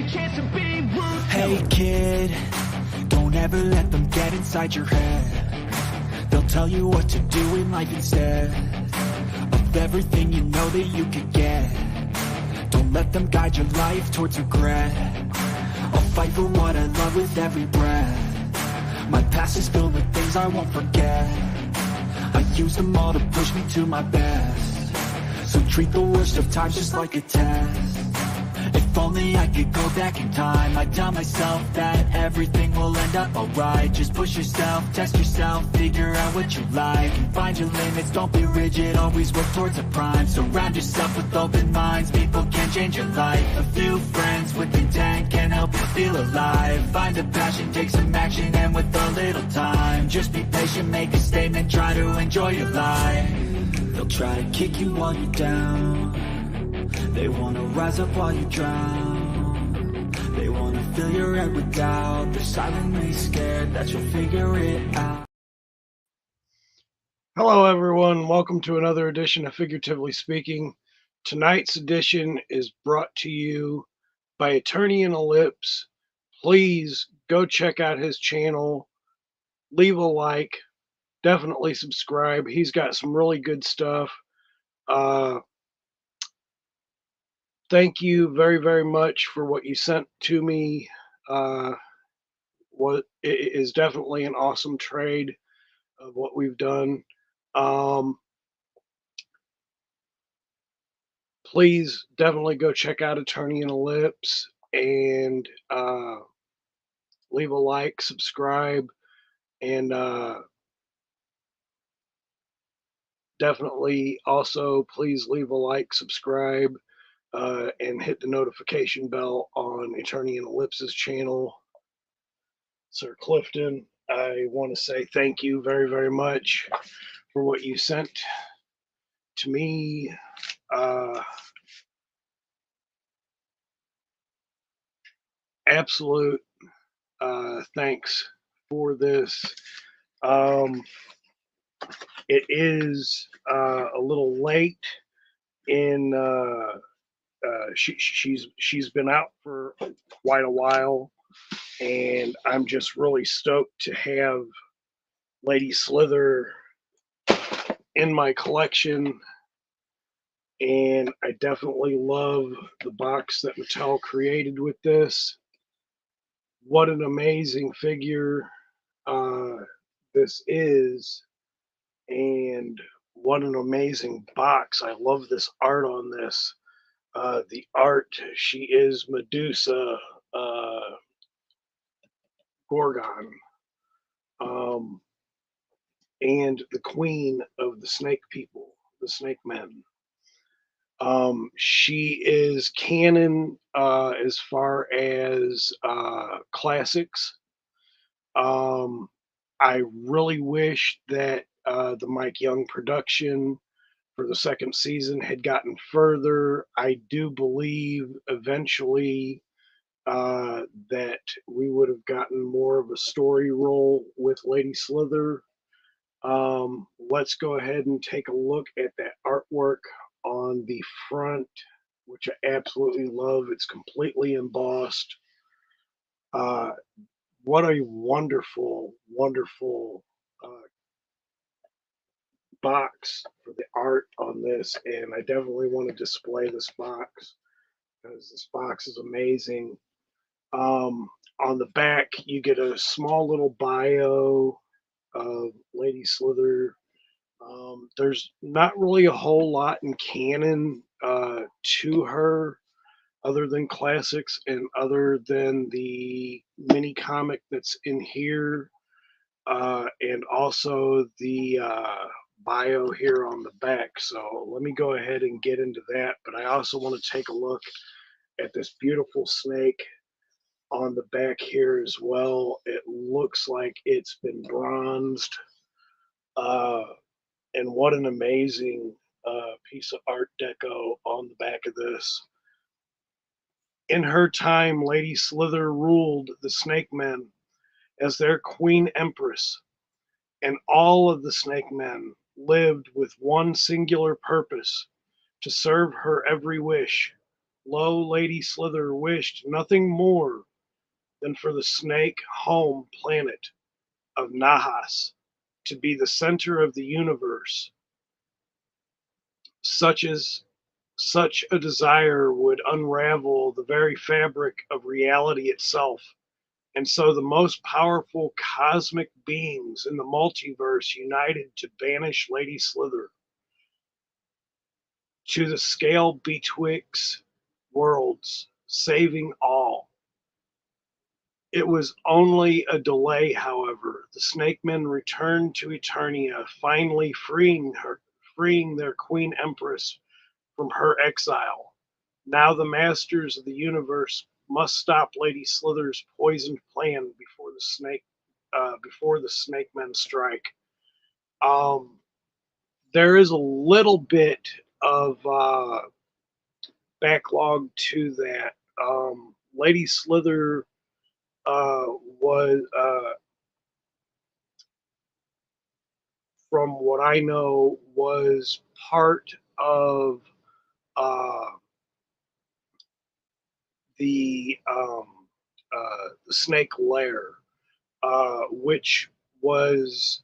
chance to be rude. Hey kid, don't ever let them get inside your head. They'll tell you what to do in life instead of everything you know that you could get. Don't let them guide your life towards regret. I'll fight for what I love with every breath. My past is filled with things I won't forget. I use them all to push me to my best. So treat the worst of times just like a test. If only I could go back in time, I'd tell myself that everything will end up alright. Just push yourself, test yourself, figure out what you like, and find your limits, don't be rigid, always work towards a prime. Surround yourself with open minds, people can change your life. A few friends with intent can help you feel alive. Find a passion, take some action, and with a little time, just be patient, make a statement, try to enjoy your life. They'll try to kick you while you're down. They wanna rise up while you drown. They wanna fill your head with doubt. They're silently scared that you'll figure it out. Hello everyone, welcome to another edition of Figuratively Speaking. Tonight's edition is brought to you by Attorney in Ellipse. Please go check out his channel, leave a like, definitely subscribe. He's got some really good stuff. Thank you very, very much for what you sent to me. What it is definitely an awesome trade of what we've done. Please definitely go check out Attorney in Ellipse and leave a like, subscribe, and definitely also please leave a like, subscribe, and hit the notification bell on Attorney in Ellipse's channel. Sir Clifton, I want to say thank you very, very much for what you sent to me. Absolute thanks for this. It is a little late in she's been out for quite a while, and I'm just really stoked to have Lady Slither in my collection. And I definitely love the box that Mattel created with this. What an amazing figure this is, and what an amazing box. I love this art on this. The art, she is Medusa Gorgon, and the queen of the snake people, the snake men. She is canon as far as classics. I really wish that the Mike Young production for the second season had gotten further. I do believe eventually that we would have gotten more of a story role with Lady Slither. Let's go ahead and take a look at that artwork on the front, which I absolutely love. It's completely embossed. What a wonderful, wonderful box for the art on this, and I definitely want to display this box because this box is amazing. On the back, you get a small little bio of Lady Slither. There's not really a whole lot in canon to her other than classics and other than the mini comic that's in here, and also the bio here on the back. So let me go ahead and get into that. But I also want to take a look at this beautiful snake on the back here as well. It looks like it's been bronzed. And what an amazing piece of art deco on the back of this. In her time, Lady Slither ruled the Snake Men as their Queen Empress, and all of the Snake Men lived with one singular purpose: to serve her every wish, Lo, Lady Slither wished nothing more than for the snake home planet of Nahas to be the center of the universe. Such as such a desire would unravel the very fabric of reality itself. And so the most powerful cosmic beings in the multiverse united to banish Lady Slither to the scale betwixt worlds, saving all. It was only a delay, however. The Snake Men returned to Eternia, finally freeing their Queen Empress from her exile. Now the masters of the universe must stop Lady Slither's poisoned plan before the Snake Men strike. Um, there is a little bit of backlog to that. Lady Slither was, from what I know, was part of uh, the Snake Lair, which was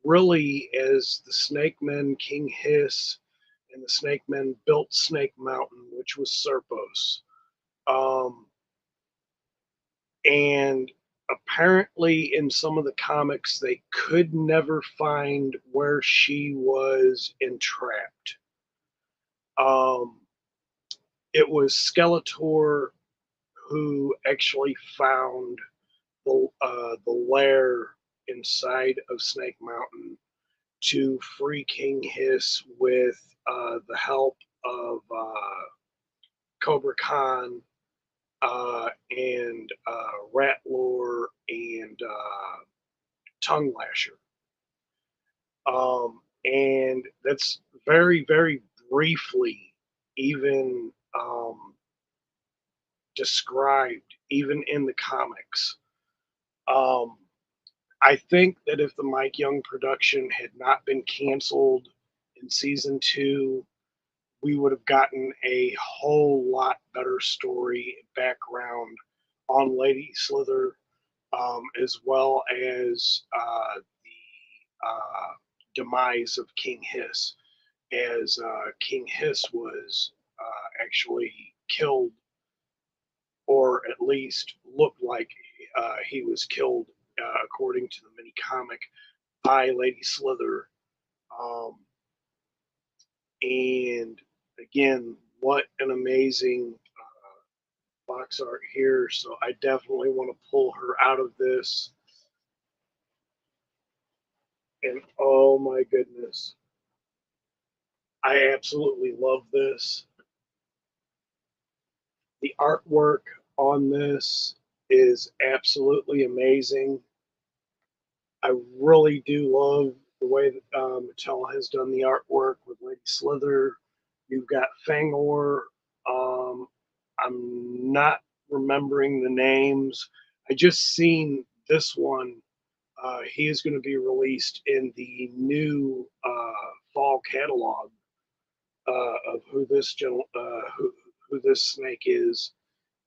really as the Snake Men, King Hiss, and the Snake Men built Snake Mountain, which was Serpos. Um, and apparently, in some of the comics, they could never find where she was entrapped. Um, it was Skeletor who actually found the lair inside of Snake Mountain to free King Hiss with the help of Cobra Khan and Ratlore and Tongue Lasher. And that's very, very briefly even described, even in the comics. Um, I think that if the Mike Young production had not been canceled in season two, we would have gotten a whole lot better story background on Lady Slither, as well as the demise of King Hiss, as King Hiss was actually killed, or at least looked like he was killed, according to the mini comic, by Lady Slither. Um, and again, what an amazing box art here. So I definitely want to pull her out of this. And oh my goodness, I absolutely love this. The artwork on this is absolutely amazing. I really do love the way that Mattel has done the artwork with Lady Slither. You've got Fangor. Um, I'm not remembering the names. I just seen this one. He is going to be released in the new fall catalog of who this snake is,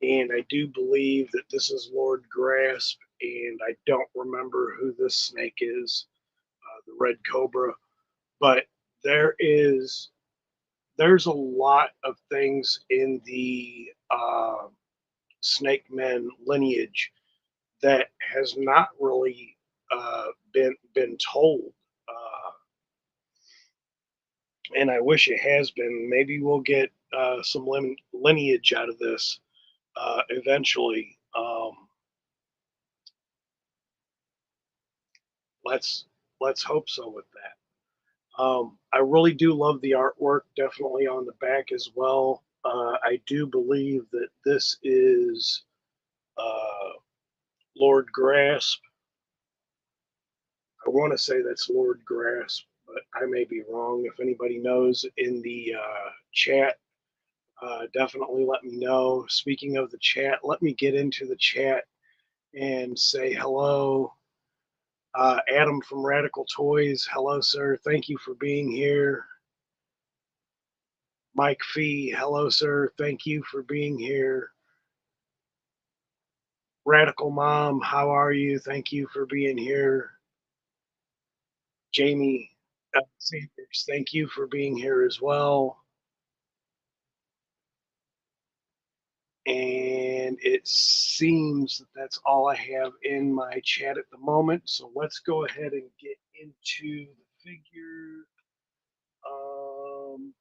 and I do believe that this is Lord Grasp, and I don't remember who this snake is, the Red Cobra, but there is there's a lot of things in the Snake Men lineage that has not really been told, and I wish it has been. Maybe we'll get some lineage out of this eventually. Let's let's hope so with that. I really do love the artwork, definitely on the back as well. I do believe that this is uh, Lord Grasp. I want to say that's Lord Grasp, but I may be wrong. If anybody knows in the chat, definitely let me know. Speaking of the chat, let me get into the chat and say hello. Adam from Radical Toys, hello, sir. Thank you for being here. Mike Fee, hello, sir. Thank you for being here. Radical Mom, how are you? Thank you for being here. Jamie Sanders, thank you for being here as well. And it seems that that's all I have in my chat at the moment. So let's go ahead and get into the figure. Um,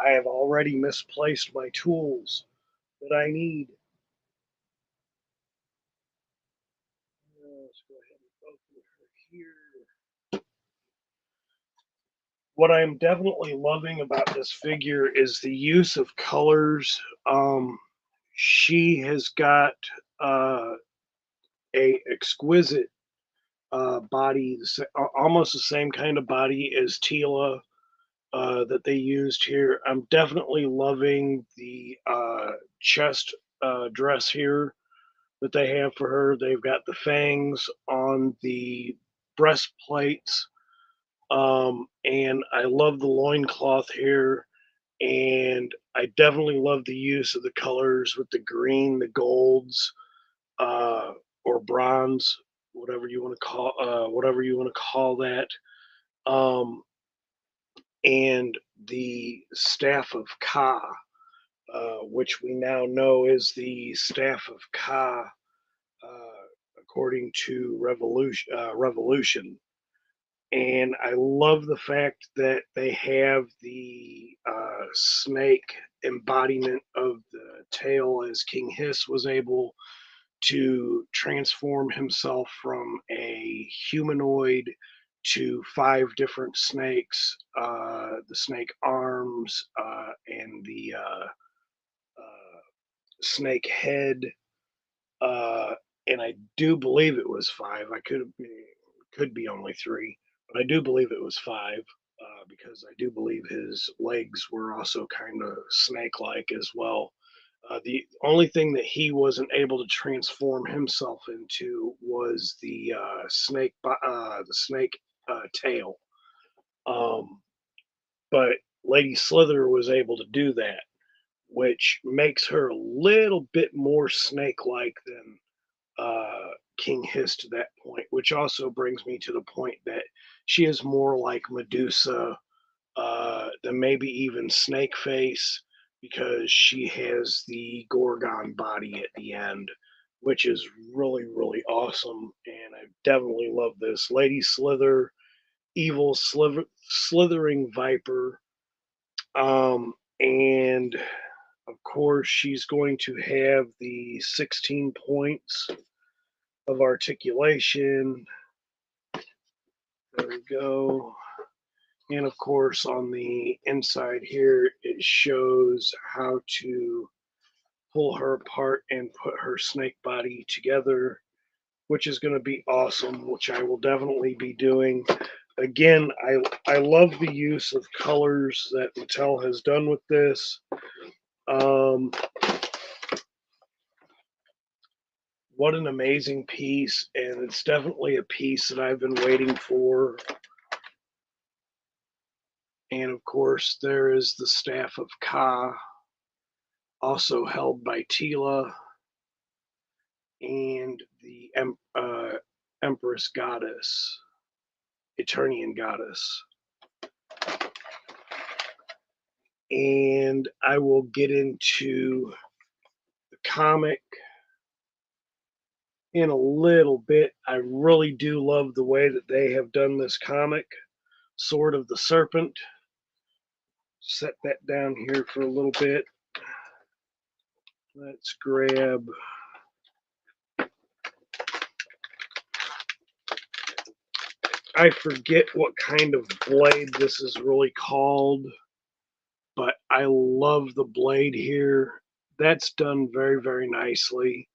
I have already misplaced my tools that I need. Let's go ahead and open her here. What I'm definitely loving about this figure is the use of colors. She has got uh, a exquisite body, almost the same kind of body as Tila that they used here. I'm definitely loving the chest dress here that they have for her. They've got the fangs on the breastplates. And I love the loincloth here. And I definitely love the use of the colors with the green, the golds, uh, or bronze, whatever you want to call that. Um, and the staff of Ka, which we now know is the staff of Ka, according to Revolution. And I love the fact that they have the snake embodiment of the tail, as King Hiss was able to transform himself from a humanoid to five different snakes, the snake arms, and the snake head. Uh, and I do believe it was five. I could be only three, but I do believe it was five, because I do believe his legs were also kind of snake-like as well. The only thing that he wasn't able to transform himself into was the snake tail. Um, but Lady Slither was able to do that, which makes her a little bit more snake-like than King Hiss to that point. Which also brings me to the point that she is more like Medusa than maybe even Snake Face, because she has the Gorgon body at the end, which is really, really awesome. And I definitely love this. Lady Slither, evil slithering viper. And of course, she's going to have the 16 points of articulation. There we go. And of course, on the inside here, it shows how to pull her apart and put her snake body together, which is going to be awesome, which I will definitely be doing. Again, I love the use of colors that Mattel has done with this. Um, what an amazing piece, and it's definitely a piece that I've been waiting for. And of course, there is the staff of Ka, also held by Tila, and the Empress Goddess, Eternian Goddess. And I will get into the comic in a little bit. I really do love the way that they have done this comic. Sword of the Serpent. Set that down here for a little bit. Let's grab. I forget what kind of blade this is really called, but I love the blade here. That's done very, very nicely.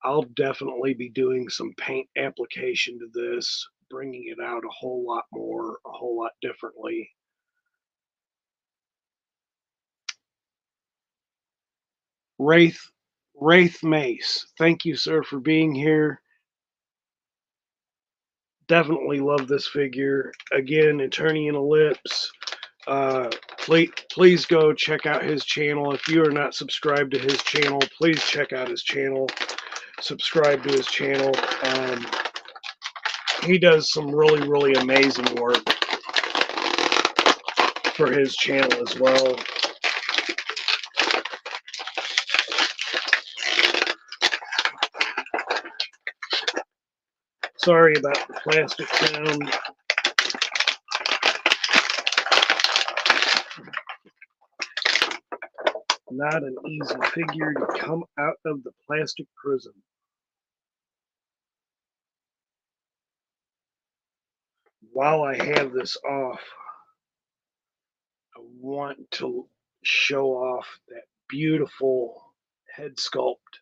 I'll definitely be doing some paint application to this, bringing it out a whole lot more, a whole lot differently. Wraith, Wraith Mace, thank you, sir, for being here. Definitely love this figure. Again, Eternian Ellipse. Please go check out his channel. If you are not subscribed to his channel, please check out his channel. Subscribe to his channel. He does some really amazing work for his channel as well. Sorry about the plastic sound. Not an easy figure to come out of the plastic prison. While I have this off, I want to show off that beautiful head sculpt.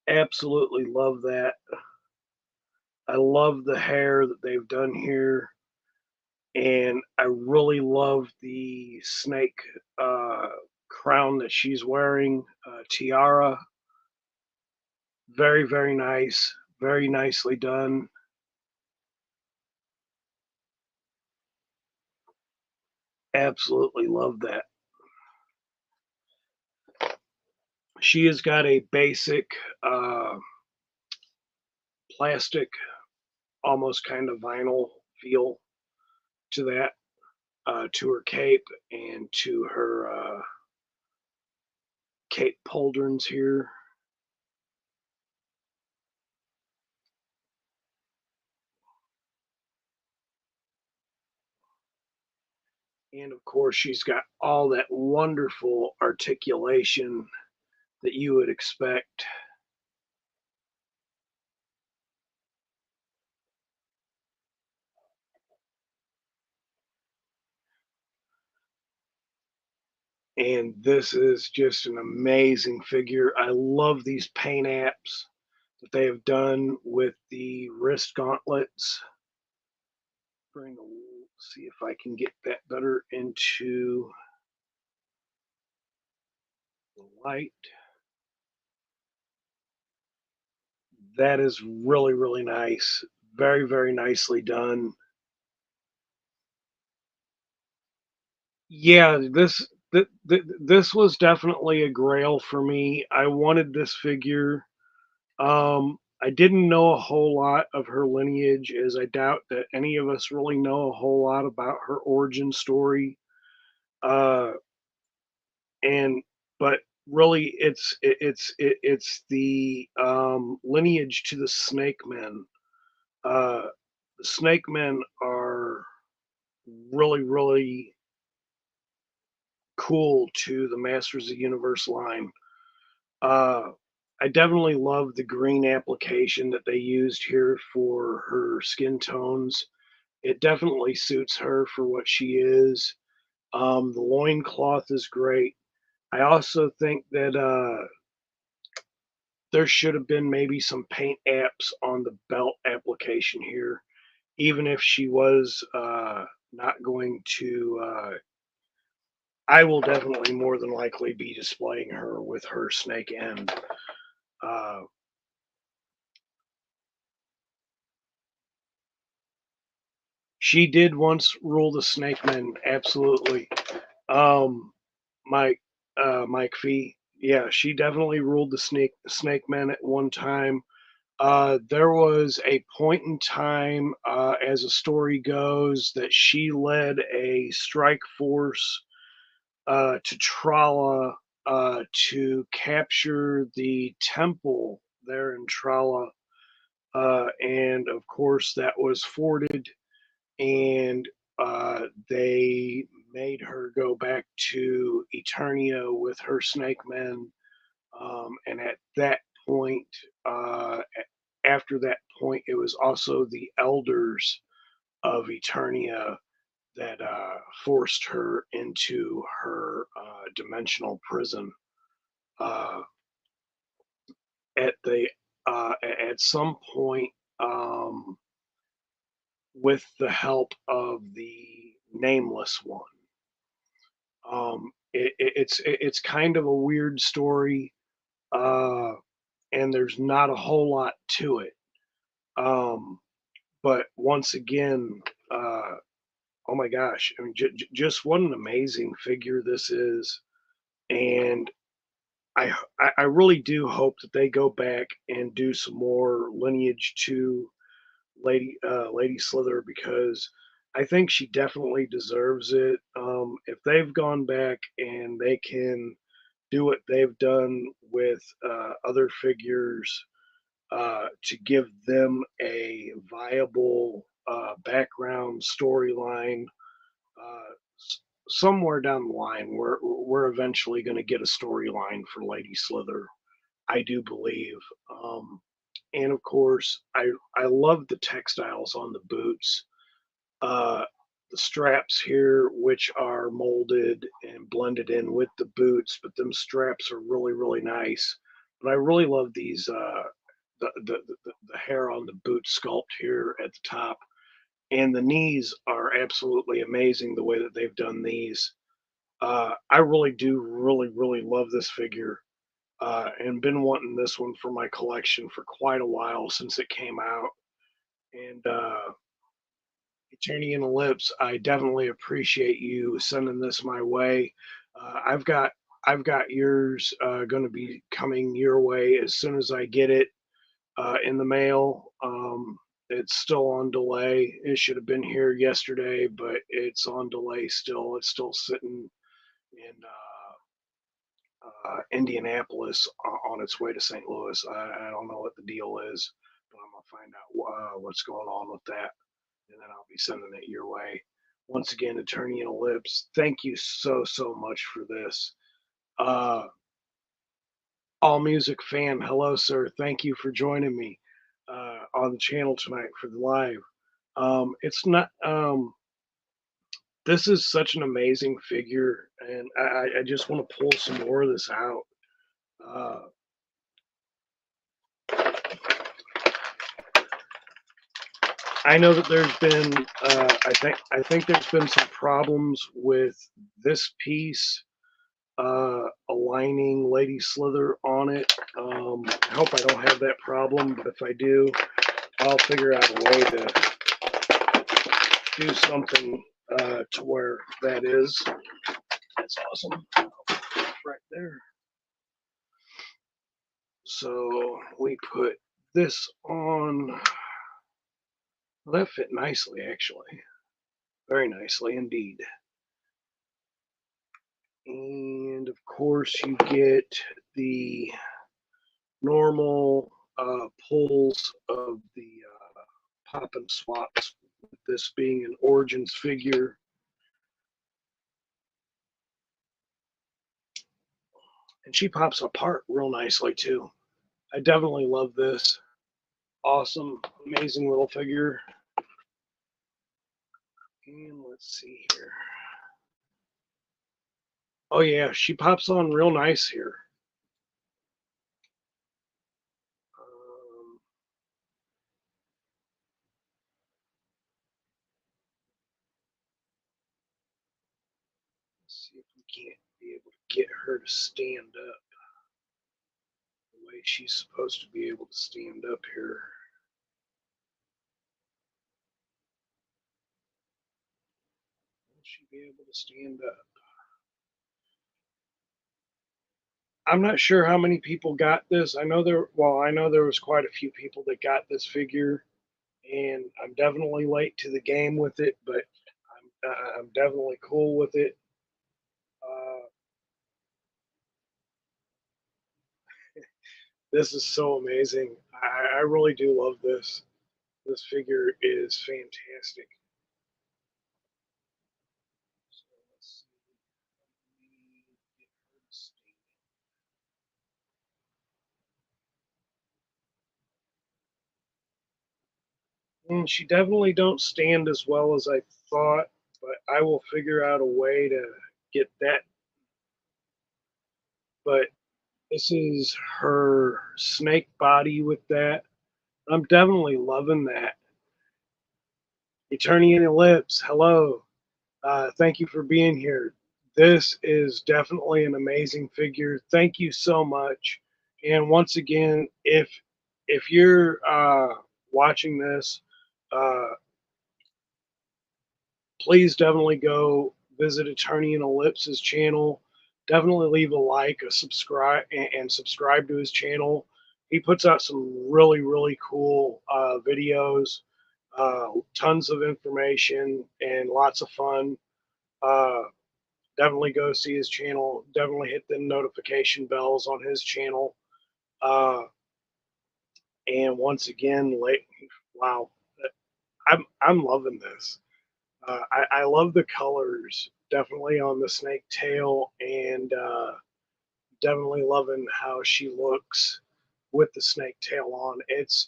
Absolutely love that. I love the hair that they've done here, and I really love the snake crown that she's wearing, tiara. Very nice, very nicely done. Absolutely love that. She has got a basic plastic, almost kind of vinyl feel to that, to her cape and to her cape pauldrons here. And of course, she's got all that wonderful articulation that you would expect. And this is just an amazing figure. I love these paint apps that they have done with the wrist gauntlets. See if I can get that better into the light. That is really nice. Very nicely done. Yeah, this was definitely a grail for me. I wanted this figure. I didn't know a whole lot of her lineage, as I doubt that any of us really know a whole lot about her origin story. Uh, and but really, it's the lineage to the Snake Men. Uh, the Snake Men are really cool to the Masters of the Universe line. Uh, I definitely love the green application that they used here for her skin tones. It definitely suits her for what she is. The loincloth is great. I also think that there should have been maybe some paint apps on the belt application here, even if she was not going to. I will definitely more than likely be displaying her with her snake end. Uh, she did once rule the snake men, absolutely. Um, Mike, Mike Fee, yeah, she definitely ruled the snake men at one time. There was a point in time, as the story goes, that she led a strike force to Trala to capture the temple there in Trala. And of course, that was forted, and they made her go back to Eternia with her snake men. And at that point, after that point, it was also the elders of Eternia that forced her into her dimensional prison. Uh, at the at some point, with the help of the Nameless One. It's kind of a weird story, uh, and there's not a whole lot to it. Um, But once again, oh my gosh, I mean, just what an amazing figure this is. And I really do hope that they go back and do some more lineage to Lady Slither, because I think she definitely deserves it. If they've gone back and they can do what they've done with other figures to give them a viable background storyline, uh, somewhere down the line, we're eventually going to get a storyline for Lady Slither. I do believe. And of course, I love the textiles on the boots. Uh, the straps here, which are molded and blended in with the boots, but them straps are really, really nice. But I really love these, the hair on the boot sculpt here at the top. And the knees are absolutely amazing the way that they've done these. I really do, really, really love this figure, and been wanting this one for my collection for quite a while since it came out. And Eternian Ellipse, I definitely appreciate you sending this my way. I've got yours going to be coming your way as soon as I get it in the mail. It's still on delay. It should have been here yesterday, but it's on delay still. It's still sitting in Indianapolis on its way to St. Louis. I don't know what the deal is, but I'm gonna find out what's going on with that, and then I'll be sending it your way. Once again, Attorney in Ellipse, thank you so much for this. Uh, All Music fan, hello sir. Thank you for joining me on the channel tonight for the live. It's not. This is such an amazing figure, and I just want to pull some more of this out. Uh, I know that there's been, I think there's been some problems with this piece aligning Lady Slither on it. I hope I don't have that problem, but if I do, I'll figure out a way to do something to where that is. That's awesome, right there. So we put this on. Well, that fit nicely, actually. Very nicely indeed. And of course, you get the normal pulls of the pop and swaps, with this being an Origins figure. And she pops apart real nicely too. I definitely love this. Awesome, amazing little figure. And let's see here. Oh yeah, she pops on real nice here. Um, let's see if we can't be able to get her to stand up the way she's supposed to be able to stand up here. Will she be able to stand up? I'm not sure how many people got this. I know there was quite a few people that got this figure, and I'm definitely late to the game with it, but I'm definitely cool with it. Uh, this is so amazing. I really do love this. This figure is fantastic. So let's see. And she definitely don't stand as well as I thought, but I will figure out a way to get that. But this is her snake body with that. I'm definitely loving that. Eternian Ellipse, hello. Thank you for being here. This is definitely an amazing figure. Thank you so much. And once again, if you're watching this, Uh, please definitely go visit Attorney and Ellipse's channel. Definitely leave a like, a subscribe, and subscribe to his channel. He puts out some really cool videos, tons of information, and lots of fun. Uh, definitely go see his channel. Definitely hit the notification bells on his channel. Uh, and once again, wow, I'm loving this. I love the colors, definitely on the snake tail, and definitely loving how she looks with the snake tail on. It's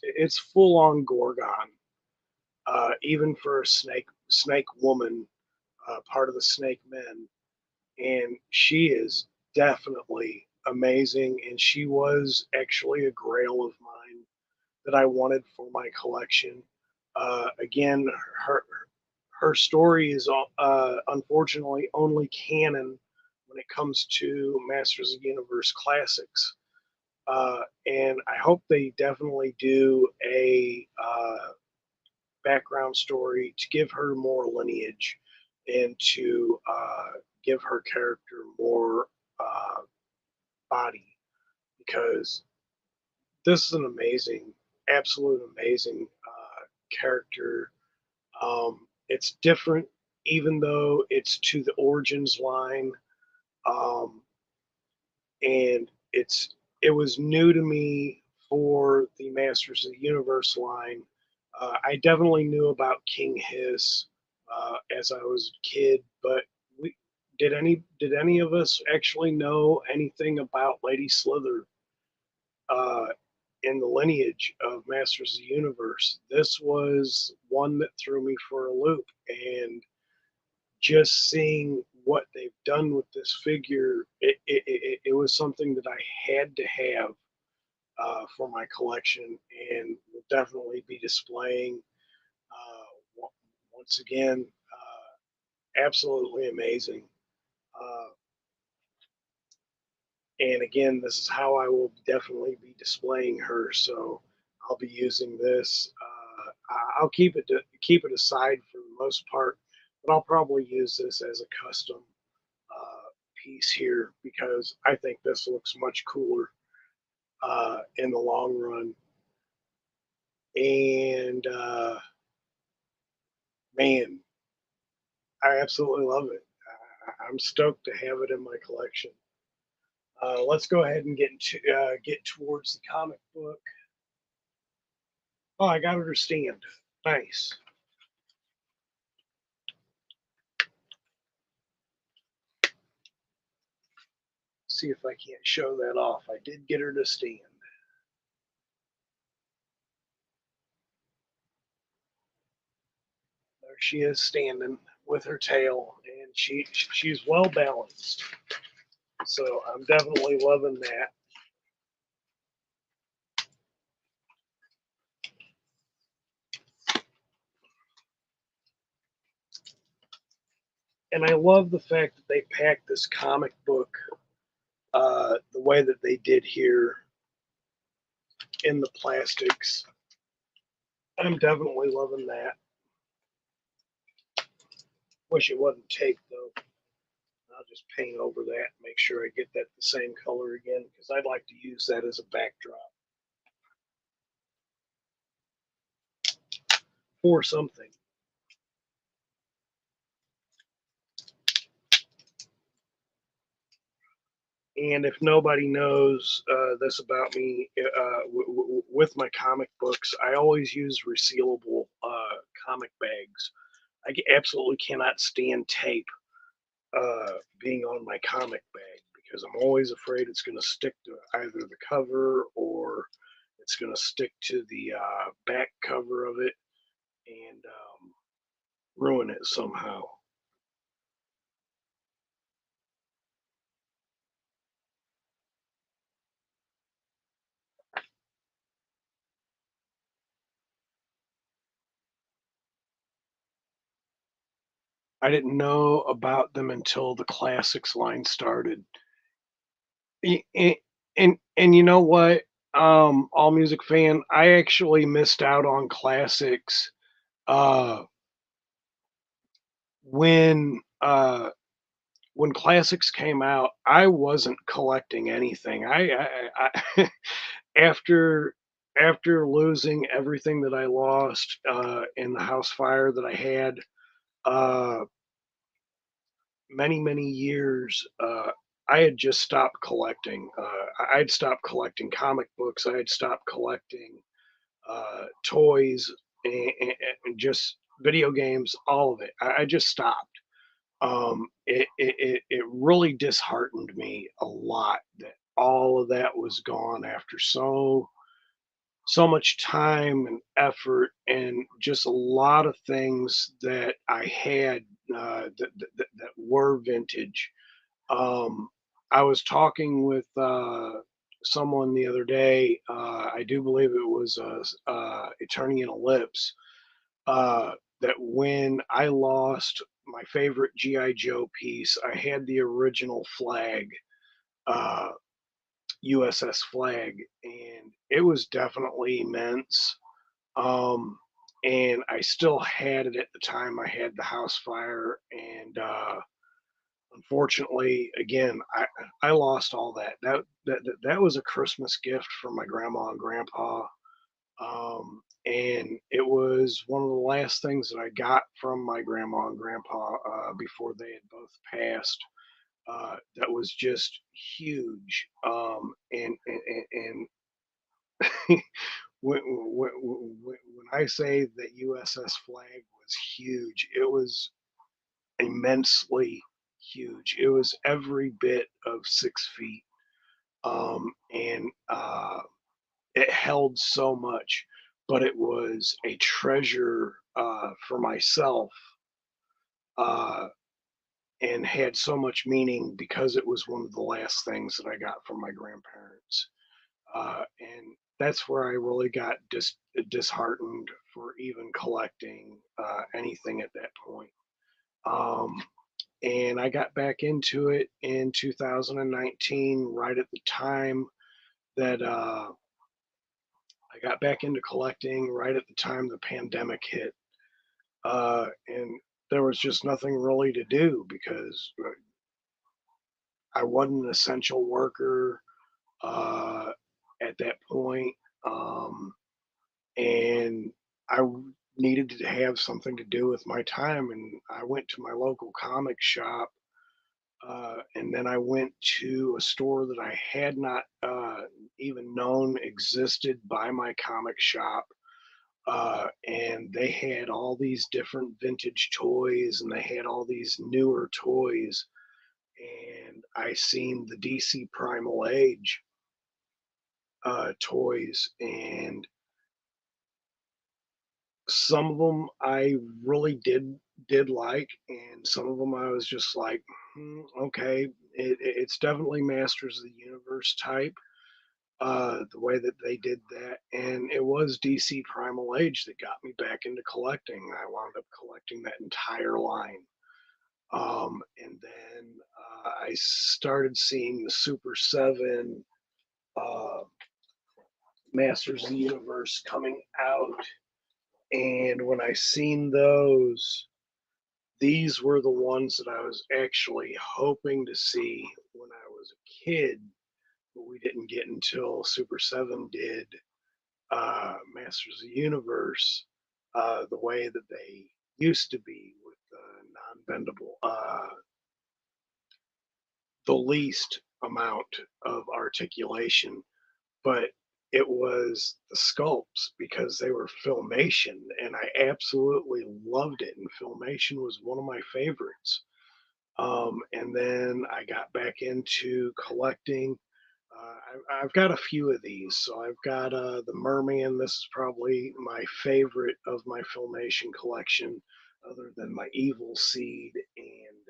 full on Gorgon, even for a snake woman, part of the snake men, and she is definitely amazing. And she was actually a grail of mine that I wanted for my collection. Again, her her story is unfortunately only canon when it comes to Masters of the Universe classics. And I hope they definitely do a background story to give her more lineage and to give her character more uh, body, because this is an amazing, absolute amazing character. It's different, even though it's to the origins line, um, and it was new to me for the Masters of the Universe line. I definitely knew about King Hiss as I was a kid, but we did any of us actually know anything about Lady Slither uh, in the lineage of Masters of the Universe? This was one that threw me for a loop, and just seeing what they've done with this figure, it was something that I had to have for my collection, and will definitely be displaying. Once again, absolutely amazing. Uh, and again, this is how I will definitely be displaying her. So I'll be using this. I'll keep it aside for the most part, but I'll probably use this as a custom piece here because I think this looks much cooler in the long run. And man, I absolutely love it. I'm stoked to have it in my collection. Let's go ahead and get towards the comic book. Oh, I got her to stand. Nice. See if I can't show that off. I did get her to stand. There she is standing with her tail, and she's well balanced. So I'm definitely loving that. And I love the fact that they packed this comic book the way that they did here in the plastics. I'm definitely loving that. Wish it wasn't tape though. I'll just paint over that, make sure I get that the same color again, because I'd like to use that as a backdrop for something. And if nobody knows this about me, with my comic books, I always use resealable comic bags. Absolutely cannot stand tape being on my comic bag because I'm always afraid it's going to stick to either the cover or it's going to stick to the back cover of it and ruin it somehow. I didn't know about them until the classics line started. And and you know what? All music fan, I actually missed out on classics Uh, when uh, when classics came out, I wasn't collecting anything. I after after losing everything that I lost in the house fire that I had, uh, many years, I had just stopped collecting. I'd stopped collecting comic books. I had stopped collecting toys and just video games, all of it. I just stopped. It really disheartened me a lot that all of that was gone after so much time and effort and just a lot of things that I had that were vintage. Um, I was talking with someone the other day. I do believe it was Eternity in Ellipse. Uh, that when I lost my favorite GI Joe piece, I had the original flag, uh, USS Flag, and it was definitely immense. Um, and I still had it at the time I had the house fire, and unfortunately, again, I lost all that. That was a Christmas gift from my grandma and grandpa, and it was one of the last things that I got from my grandma and grandpa before they had both passed. That was just huge, and when I say that USS Flag was huge, it was immensely huge. It was every bit of 6 feet, and it held so much, but it was a treasure for myself, uh, and had so much meaning because it was one of the last things that I got from my grandparents. And that's where I really got disheartened for even collecting anything at that point. Um, and I got back into it in 2019, right at the time that I got back into collecting, right at the time the pandemic hit. And there was just nothing really to do because I wasn't an essential worker uh, at that point. And I needed to have something to do with my time. And I went to my local comic shop, and then I went to a store that I had not even known existed by my comic shop. And they had all these different vintage toys, and they had all these newer toys. And I seen the DC Primal Age toys, and some of them I really did like, and some of them I was just like, okay, it's definitely Masters of the Universe type. The way that they did that, and it was DC Primal Age that got me back into collecting. I wound up collecting that entire line, and then I started seeing the Super Seven uh, Masters of the Universe coming out, and when I seen those, these were the ones that I was actually hoping to see when I was a kid, but we didn't get until Super 7 did Masters of the Universe the way that they used to be with non bendable, the least amount of articulation, but it was the sculpts because they were filmation, and I absolutely loved it. And filmation was one of my favorites. And then I got back into collecting. I've got a few of these. So I've got the Merman. This is probably my favorite of my filmation collection, other than my Evil Seed and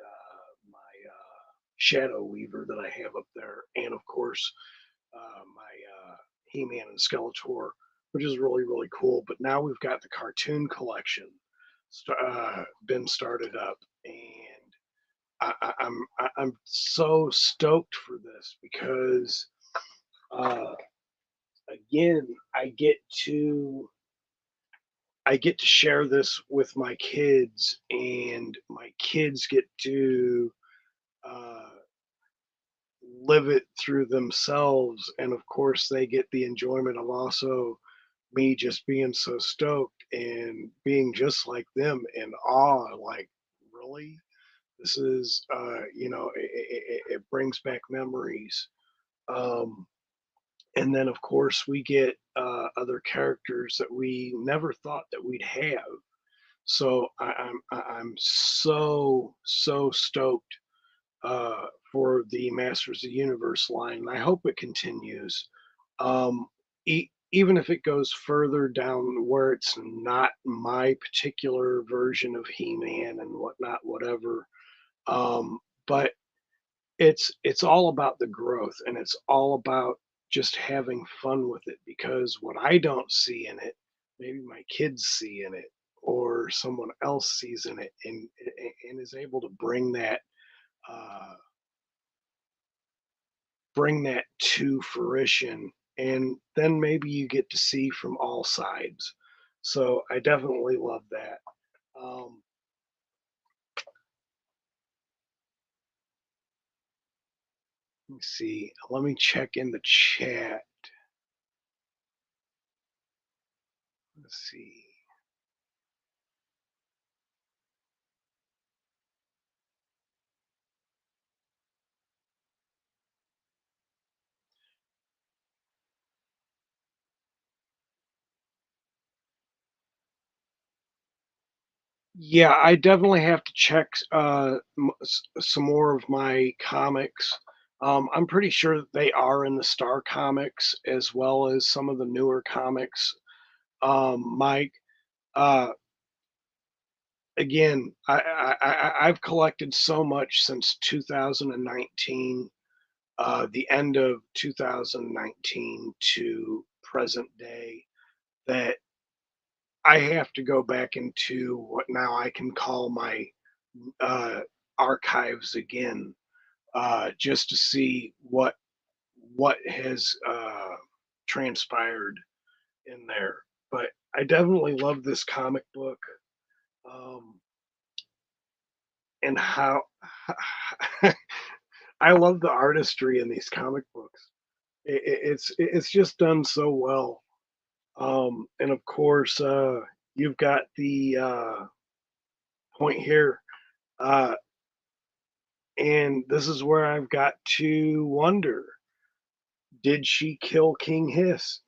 my Shadow Weaver that I have up there, and of course my He-Man and Skeletor, which is really cool. But now we've got the cartoon collection been started up, and I'm so stoked for this because uh, again I get to I get to share this with my kids, and my kids get to uh, live it through themselves. And of course, they get the enjoyment of also me just being so stoked and being just like them in awe. Like, really? This is, it brings back memories. Um, and then, of course, we get other characters that we never thought that we'd have. So I'm so stoked for the Masters of the Universe line. I hope it continues. Even if it goes further down where it's not my particular version of He-Man and whatnot, whatever. But it's all about the growth, and it's all about just having fun with it, because what I don't see in it, maybe my kids see in it, or someone else sees in it, and is able to uh, bring that to fruition, and then maybe you get to see from all sides. So I definitely love that. Um, let me see. Let me check in the chat. Let's see. Yeah, I definitely have to check some more of my comics. I'm pretty sure that they are in the Star Comics as well as some of the newer comics. Mike, uh, again, I've collected so much since 2019, the end of 2019 to present day, that I have to go back into what now I can call my uh, archives again, just to see what has transpired in there. But I definitely love this comic book, um, and how I love the artistry in these comic books. It's just done so well. And of course, you've got the point here. Uh, and this is where I've got to wonder, did she kill King Hiss?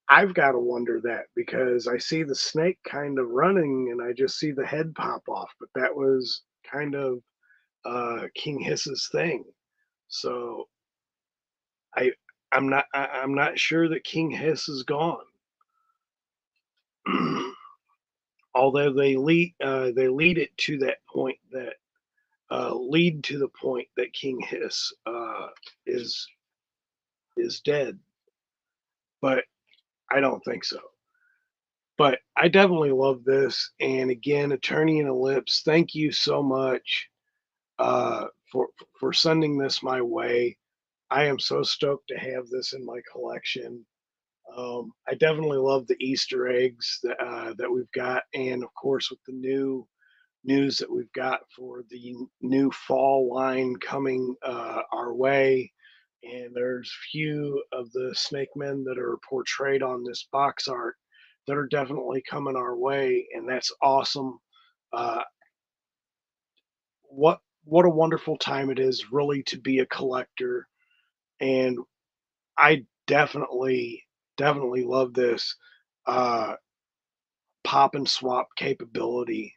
I've got to wonder that, because I see the snake kind of running and I just see the head pop off, but that was kind of King Hiss's thing. So I I'm not sure that King Hiss is gone. Although they lead it to that point that lead to the point that King Hiss is is dead, but I don't think so. But I definitely love this. And again, Attorney in Ellipse, thank you so much for sending this my way. I am so stoked to have this in my collection. I definitely love the Easter eggs that we've got, and of course with the new news that we've got for the new fall line coming our way. And there's few of the snake men that are portrayed on this box art that are definitely coming our way, and that's awesome. Uh, what a wonderful time it is, really, to be a collector. And I definitely love this uh, pop and swap capability.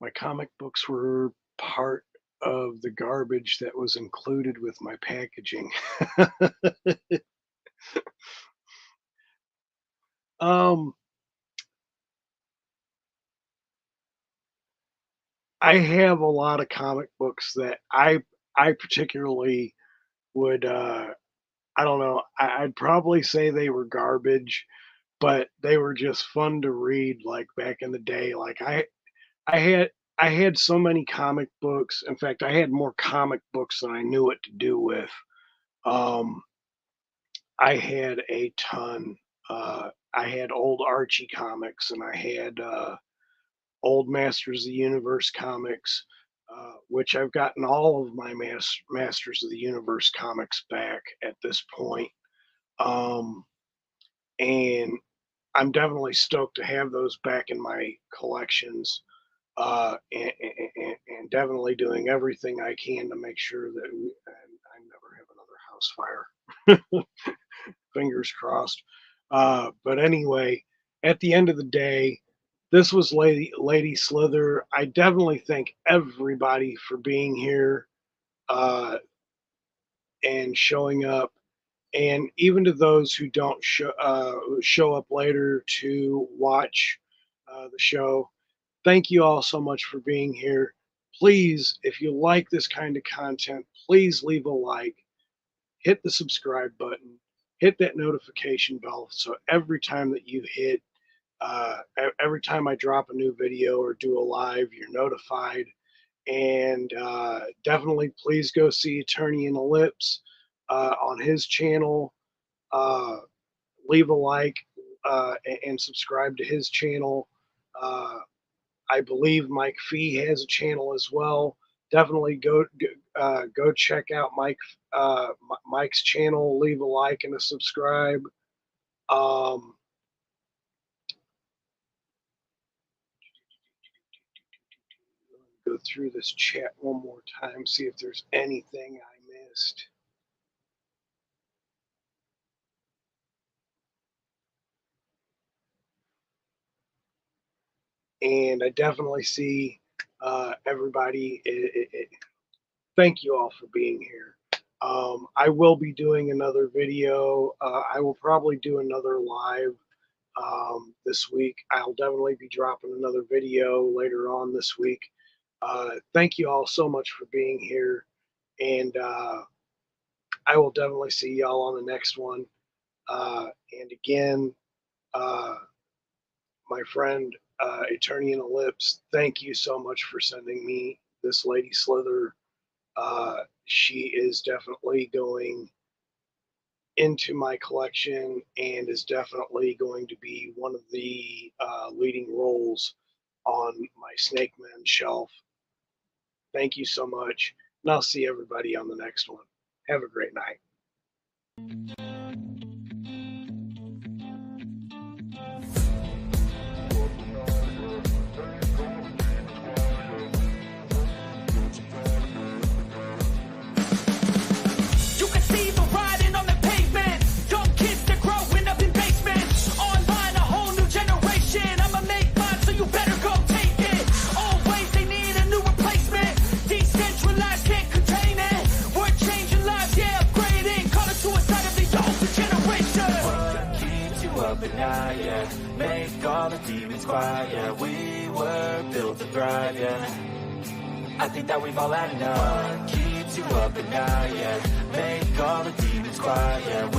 My comic books were part of the garbage that was included with my packaging. um, I have a lot of comic books that I particularly would I don't know, I'd probably say they were garbage, but they were just fun to read. Like back in the day, like I had so many comic books. In fact, I had more comic books than I knew what to do with. Um, I had a ton. I had old Archie comics, and I had old Masters of the Universe comics, which I've gotten all of my Masters of the Universe comics back at this point. Um, and I'm definitely stoked to have those back in my collections. And definitely doing everything I can to make sure that I never have another house fire. Fingers crossed. But anyway, at the end of the day, this was Lady Slither. I definitely thank everybody for being here uh, and showing up, and even to those who don't show up later to watch the show. Thank you all so much for being here. Please, if you like this kind of content, please leave a like, hit the subscribe button, hit that notification bell so every time that you hit, every time I drop a new video or do a live, you're notified. And definitely please go see Attorney in Ellipse on his channel. Uh, Leave a like and subscribe to his channel. I believe Mike Fee has a channel as well. Definitely go check out Mike's channel. Leave a like and a subscribe. Um, go through this chat one more time, see if there's anything I missed. And I definitely see everybody. Thank you all for being here. I will be doing another video. I will probably do another live this week. I'll definitely be dropping another video later on this week. Thank you all so much for being here. And I will definitely see y'all on the next one. And again, my friend, Attorney in Ellipse, thank you so much for sending me this Lady Slither. She is definitely going into my collection and is definitely going to be one of the leading roles on my Snake Man shelf. Thank you so much, and I'll see everybody on the next one. Have a great night. Yeah, make all the demons quiet. Yeah, we were built to thrive. Yeah, I think that we've all had enough. What keeps you up at night? Yeah, make all the demons quiet. Yeah.